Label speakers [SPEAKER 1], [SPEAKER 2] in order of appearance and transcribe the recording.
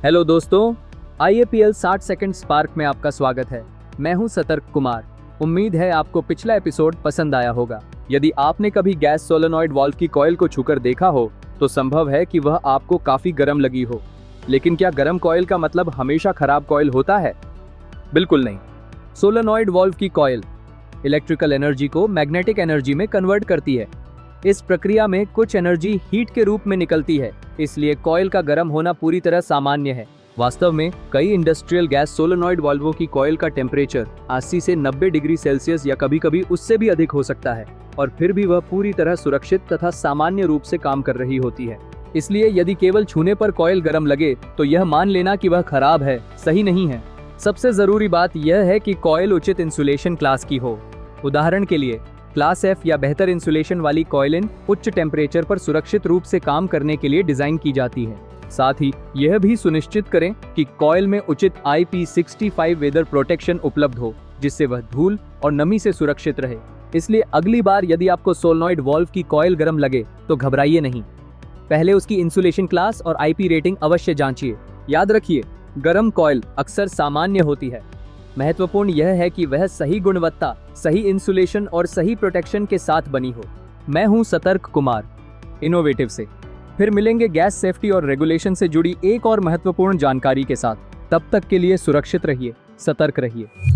[SPEAKER 1] Hello दोस्तों, IAPL 60 second spark में आपका स्वागत है। मैं हूं सतर्क कुमार। उम्मीद है आपको पिछला एपिसोड पसंद आया होगा। यदि आपने कभी गैस सोलेनॉइड वाल्व की कॉइल को छूकर देखा हो तो संभव है कि वह आपको काफी गर्म लगी हो। लेकिन क्या गर्म कॉइल का मतलब हमेशा खराब कॉइल होता है? बिल्कुल नहीं। सोलेनॉइड वाल्व की कॉइल इलेक्ट्रिकल एनर्जी को मैग्नेटिक एनर्जी में कन्वर्ट करती है। इस प्रक्रिया में कुछ एनर्जी हीट के रूप में निकलती है, इसलिए कॉइल का गर्म होना पूरी तरह सामान्य है। वास्तव में कई इंडस्ट्रियल गैस सोलेनॉइड वाल्वों की कॉइल का टेम्परेचर 80 से 90 डिग्री सेल्सियस या कभी-कभी उससे भी अधिक हो सकता है, और फिर भी वह पूरी तरह सुरक्षित तथा सामान्य रूप से काम कर रही होती है। इसलिए यदि केवल छूने पर कॉइल गर्म लगे तो यह मान लेना कि वह खराब है सही नहीं है। सबसे जरूरी बात यह है कि कॉइल उचित इंसुलेशन क्लास की हो। उदाहरण के लिए क्लास F या बेहतर इंसुलेशन वाली कॉइलें उच्च टेम्परेचर पर सुरक्षित रूप से काम करने के लिए डिजाइन की जाती है। साथ ही यह भी सुनिश्चित करें कि कॉइल में उचित IP65 वेदर प्रोटेक्शन उपलब्ध हो, जिससे वह धूल और नमी से सुरक्षित रहे। इसलिए अगली बार यदि आपको सोलेनॉइड वाल्व की कॉइल गर्म लगे तो घबराइए नहीं। पहले उसकी इंसुलेशन क्लास और IP रेटिंग अवश्य जांचिए। याद रखिए, गर्म कॉइल अक्सर सामान्य होती है। महत्वपूर्ण यह है कि वह सही गुणवत्ता, सही इंसुलेशन और सही प्रोटेक्शन के साथ बनी हो। मैं हूं सतर्क कुमार, इनोवेटिव से। फिर मिलेंगे गैस सेफ्टी और रेगुलेशन से जुड़ी एक और महत्वपूर्ण जानकारी के साथ। तब तक के लिए सुरक्षित रहिए, सतर्क रहिए।